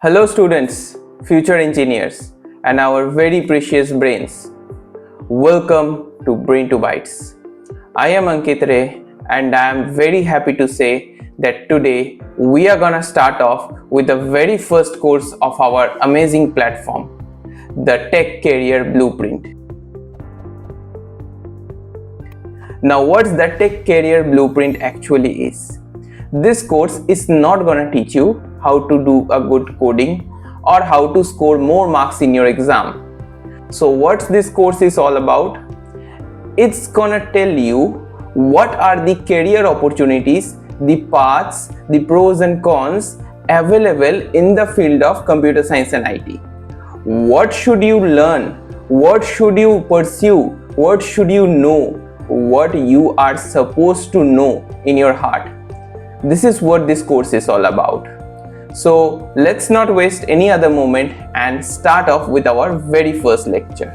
Hello students, future engineers and our very precious brains. Welcome to Brain to Bytes. I am Ankit Ray and I am very happy to say that today we are gonna start off with the very first course of our amazing platform, the Tech Career Blueprint. Now what's the Tech Career Blueprint actually is? This course is not gonna teach you how to do a good coding or how to score more marks in your exam. So what this course is all about? It's gonna tell you what are the career opportunities, the paths, the pros and cons available in the field of computer science and IT. What should you learn? What should you pursue? What should you know? What you are supposed to know in your heart. This is what this course is all about. So let's not waste any other moment and start off with our very first lecture.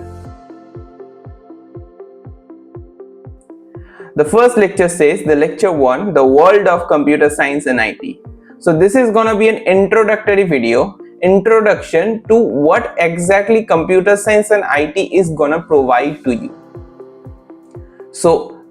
The first lecture says the lecture 1, the world of computer science and IT. So this is gonna be an introductory video, introduction to what exactly computer science and IT is gonna provide to you. So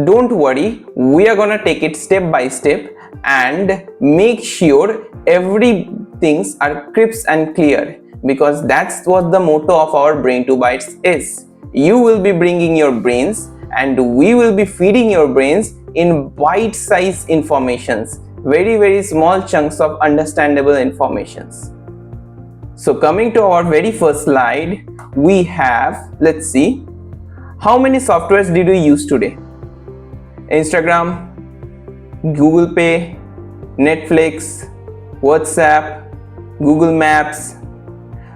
don't worry, we are gonna take it step by step and make sure everything are crisp and clear, because that's what the motto of our Brain to Bytes is. You will be bringing your brains and we will be feeding your brains in bite-sized informations, very small chunks of understandable informations. So coming to our very first slide, we have, let's see, how many softwares did you use today? Instagram, Google Pay, Netflix, WhatsApp, Google Maps.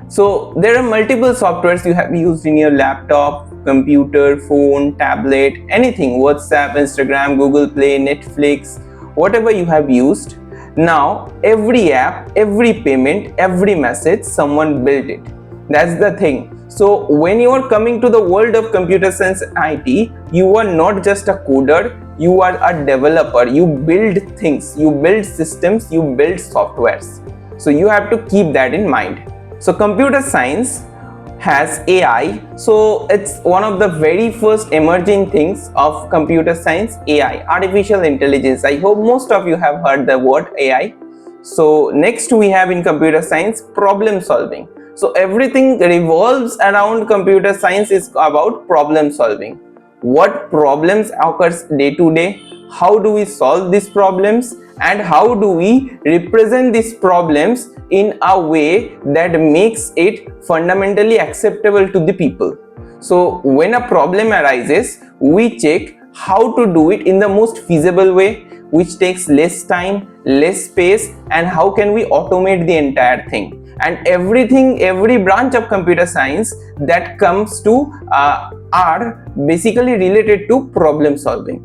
So there are multiple softwares you have used in your laptop, computer, phone, tablet, anything, WhatsApp, Instagram, Google Play, Netflix, whatever you have used. Now every app, every payment, every message, someone built it. That's the thing. So when you are coming to the world of computer science and IT, you are not just a coder, you are a developer. You build things, you build systems, you build softwares. So you have to keep that in mind. So computer science has AI. So it's one of the very first emerging things of computer science, AI, artificial intelligence. I hope most of you have heard the word AI. So next we have in computer science, problem solving. So everything revolves around computer science is about problem solving. What problems occurs day to day, how do we solve these problems, and how do we represent these problems in a way that makes it fundamentally acceptable to the people. So when a problem arises, we check how to do it in the most feasible way, which takes less time, less space, and how can we automate the entire thing. And everything, every branch of computer science that comes to are basically related to problem solving.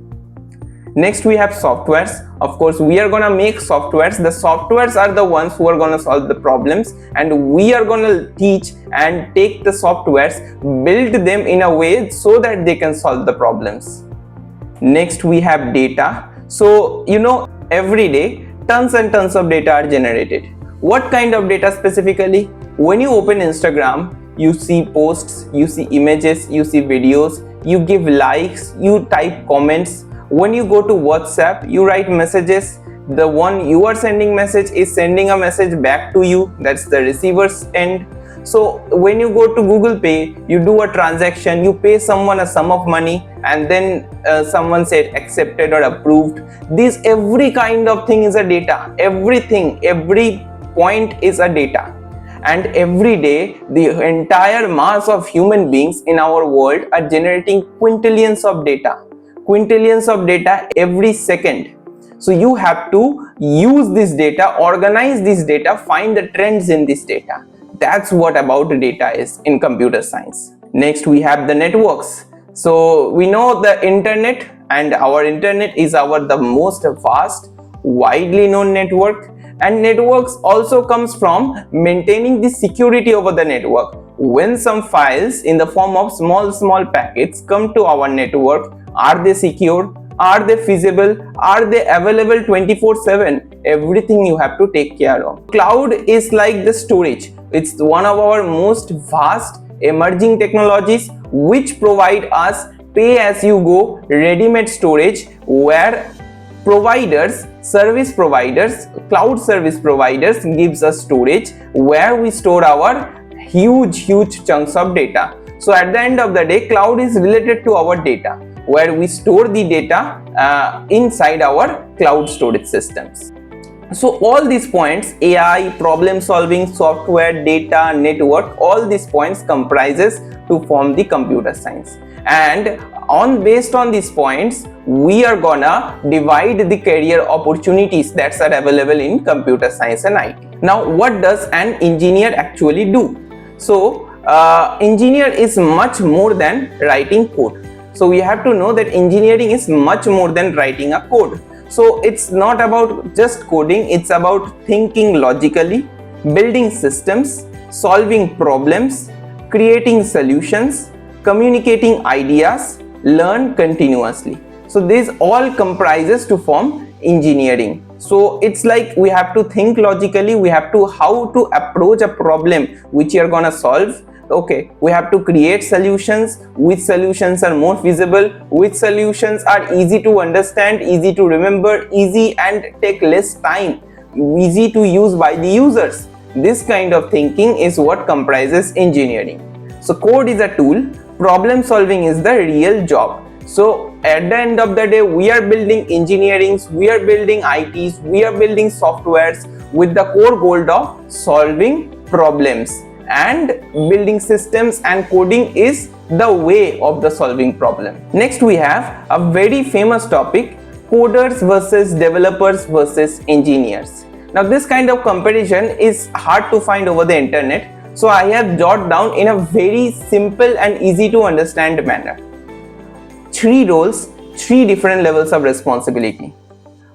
Next we have softwares. Of course we are gonna make softwares. The softwares are the ones who are gonna solve the problems, and we are gonna teach and take the softwares, build them in a way so that they can solve the problems. Next we have data. So every day tons and tons of data are generated. What kind of data specifically? When you open Instagram, you see posts, you see images, you see videos, you give likes, you type comments. When you go to WhatsApp, you write messages. The one you are sending message is sending a message back to you. That's the receiver's end. So when you go to Google Pay, you do a transaction, you pay someone a sum of money, and then someone said accepted or approved. This every kind of thing is a data. Everything, every point is a data. And every day the entire mass of human beings in our world are generating quintillions of data every second. So you have to use this data, organize this data, find the trends in this data. That's what about data is in computer science. Next we have the networks. So we know the internet, and our internet is the most vast, widely known network. And networks also comes from maintaining the security over the network. When some files in the form of small packets come to our network, are they secure? Are they feasible? Are they available 24/7? Everything you have to take care of. Cloud is like the storage. It's one of our most vast emerging technologies which provide us pay as you go ready-made storage, where service providers, cloud service providers gives us storage where we store our huge chunks of data. So at the end of the day, cloud is related to our data, where we store the data inside our cloud storage systems. So all these points, AI, problem solving, software, data, network, all these points comprises to form the computer science. And based on these points, we are gonna divide the career opportunities that are available in computer science and IT. Now, what does an engineer actually do? So engineer is much more than writing code. So we have to know that engineering is much more than writing a code. So it's not about just coding, it's about thinking logically, building systems, solving problems, creating solutions, communicating ideas, learn continuously. So this all comprises to form engineering. So it's like we have to think logically, we have to how to approach a problem which you are gonna solve. Okay, we have to create solutions, which solutions are more feasible, which solutions are easy to understand, easy to remember, easy and take less time, easy to use by the users. This kind of thinking is what comprises engineering. So code is a tool, problem solving is the real job. So at the end of the day, we are building engineerings, we are building ITs, we are building softwares with the core goal of solving problems. And building systems and coding is the way of the solving problem. Next we have a very famous topic, coders versus developers versus engineers. Now this kind of comparison is hard to find over the internet, so I have jotted down in a very simple and easy to understand manner. 3 roles, 3 different levels of responsibility.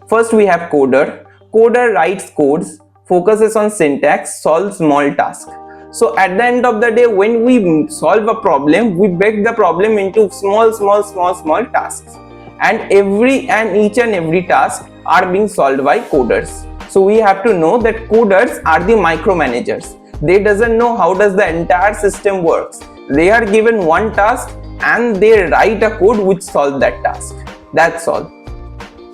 First we have coder. Coder writes codes, focuses on syntax, solves small tasks. So at the end of the day, when we solve a problem, we break the problem into small tasks, and each and every task are being solved by coders. So we have to know that coders are the micromanagers. They doesn't know how does the entire system works. They are given one task and they write a code which solves that task. That's all.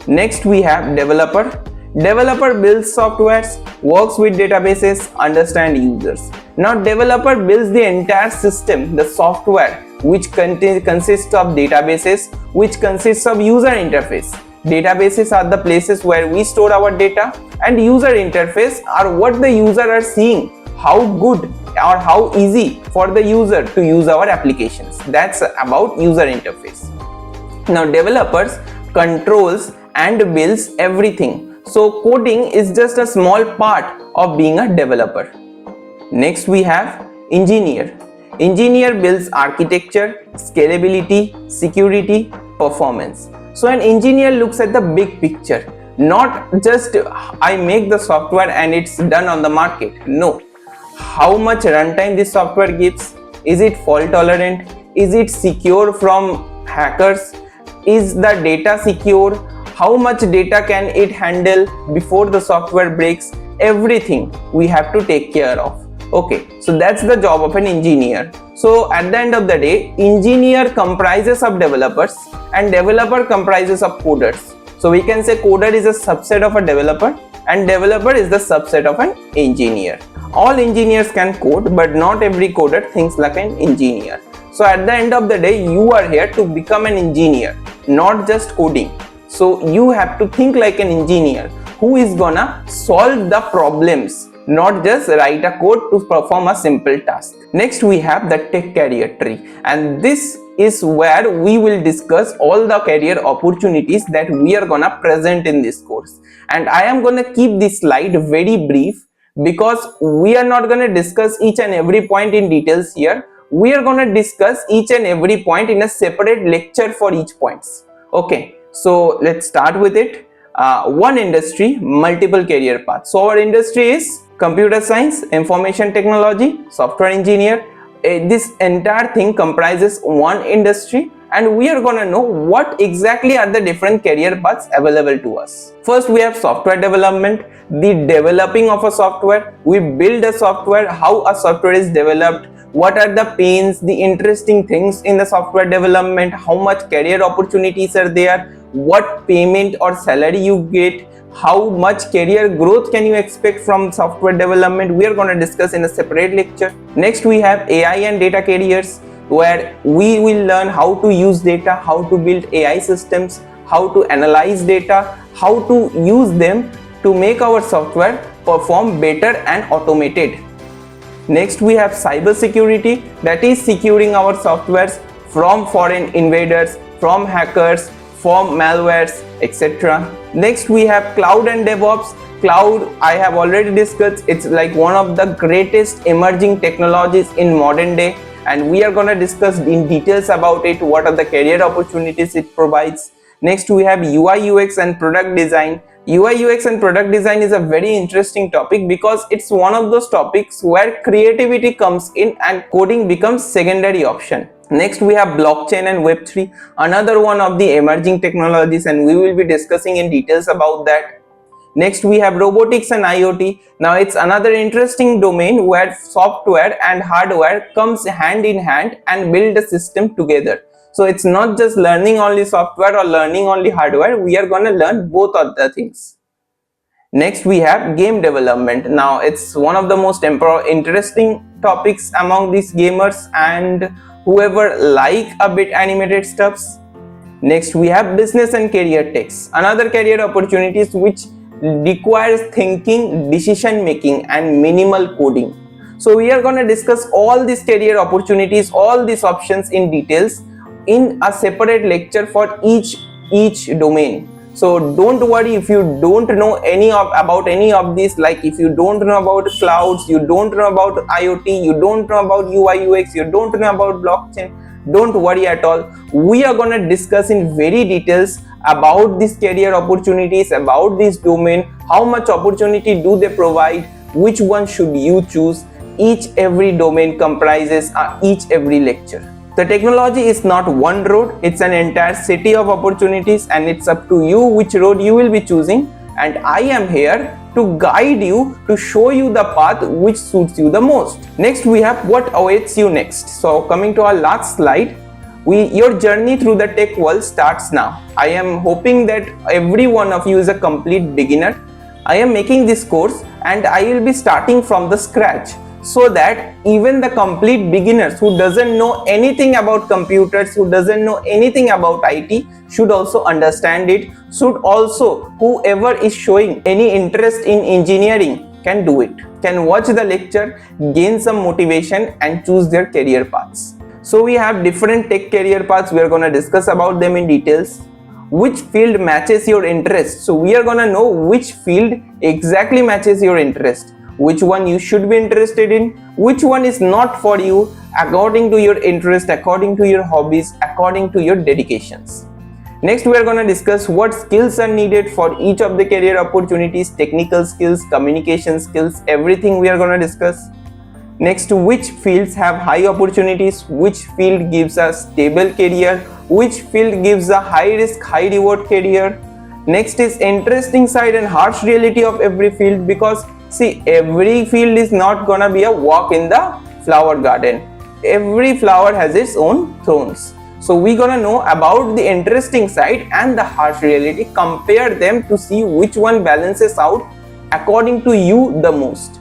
Next we have developer. Developer builds softwares, works with databases, understands users. Now developer builds the entire system, the software, which consists of databases, which consists of user interface. Databases are the places where we store our data, and user interface are what the user are seeing, how good or how easy for the user to use our applications. That's about user interface. Now developers controls and builds everything. So coding is just a small part of being a developer. Next we have engineer. Engineer builds architecture, scalability, security, performance. So an engineer looks at the big picture, not just I make the software and it's done on the market. No. How much runtime this software gives? Is it fault tolerant? Is it secure from hackers? Is the data secure? How much data can it handle before the software breaks? Everything we have to take care of. Okay, so that's the job of an engineer. So at the end of the day, engineer comprises of developers and developer comprises of coders. So we can say coder is a subset of a developer and developer is the subset of an engineer. All engineers can code, but not every coder thinks like an engineer. So at the end of the day, you are here to become an engineer, not just coding. So you have to think like an engineer who is gonna solve the problems, not just write a code to perform a simple task. Next we have the tech career tree, and this is where we will discuss all the career opportunities that we are gonna present in this course. And I am gonna keep this slide very brief because we are not gonna discuss each and every point in details here. We are gonna discuss each and every point in a separate lecture for each points. Okay, so let's start with it. One industry, multiple career paths. So our industry is computer science, information technology, software engineer. This entire thing comprises one industry, and we are gonna know what exactly are the different career paths available to us. First, we have software development, the developing of a software. We build a software, how a software is developed, what are the pains, the interesting things in the software development, how much career opportunities are there, what payment or salary you get, how much career growth can you expect from software development. We are going to discuss in a separate lecture. Next, we have AI and data careers, where we will learn how to use data, how to build AI systems, how to analyze data, how to use them to make our software perform better and automated. Next, we have cyber security, that is securing our softwares from foreign invaders, from hackers, from malwares, etc. Next, we have cloud and DevOps. Cloud, I have already discussed, it's like one of the greatest emerging technologies in modern day, and we are going to discuss in details about it, what are the career opportunities it provides. Next, we have UI UX and product design. UI UX and product design is a very interesting topic because it's one of those topics where creativity comes in and coding becomes secondary option. Next, we have blockchain and Web3, another one of the emerging technologies, and we will be discussing in details about that. Next, we have robotics and IoT. Now, it's another interesting domain where software and hardware comes hand in hand and build a system together. So it's not just learning only software or learning only hardware, we are going to learn both of the things. Next, we have game development. Now, it's one of the most interesting topics among these gamers and whoever like a bit animated stuffs. Next, we have business and career techs, another career opportunities which requires thinking, decision making and minimal coding. So we are going to discuss all these career opportunities, all these options in details in a separate lecture for each domain. So don't worry if you don't know about any of these, like if you don't know about clouds, you don't know about IoT, you don't know about UI UX, you don't know about blockchain, don't worry at all. We are going to discuss in very details about these career opportunities, about this domain, how much opportunity do they provide, which one should you choose. Each every domain comprises every lecture. The technology is not one road, it's an entire city of opportunities, and it's up to you which road you will be choosing, and I am here to guide you, to show you the path which suits you the most. Next, we have what awaits you next. So coming to our last slide, your journey through the tech world starts now. I am hoping that every one of you is a complete beginner. I am making this course and I will be starting from the scratch, so that even the complete beginners who doesn't know anything about computers, who doesn't know anything about IT, should also understand it, should also, whoever is showing any interest in engineering can do it, can watch the lecture, gain some motivation and choose their career paths. So we have different tech career paths, we are going to discuss about them in details. Which field matches your interest? So we are going to know which field exactly matches your interest, which one you should be interested in, which one is not for you, according to your interest, according to your hobbies, according to your dedications. Next, we are going to discuss what skills are needed for each of the career opportunities, technical skills, communication skills, everything we are going to discuss. Next, which fields have high opportunities, which field gives a stable career, which field gives a high risk, high reward career. Next is interesting side and harsh reality of every field, because see, every field is not gonna be a walk in the flower garden. Every flower has its own thorns. So we're gonna know about the interesting side and the harsh reality, compare them to see which one balances out according to you the most.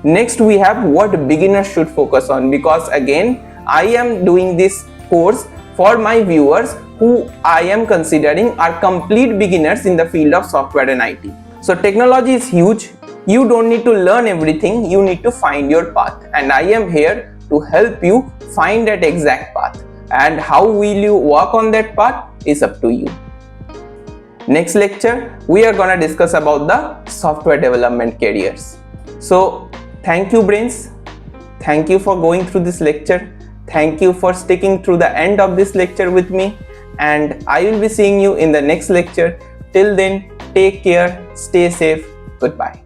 Next, we have what beginners should focus on, because again, I am doing this course for my viewers who I am considering are complete beginners in the field of software and IT. So technology is huge. You don't need to learn everything, you need to find your path, and I am here to help you find that exact path, and how will you work on that path is up to you. Next lecture, we are gonna discuss about the software development careers. So thank you brains, thank you for going through this lecture, thank you for sticking through the end of this lecture with me, and I will be seeing you in the next lecture. Till then, take care, stay safe, goodbye.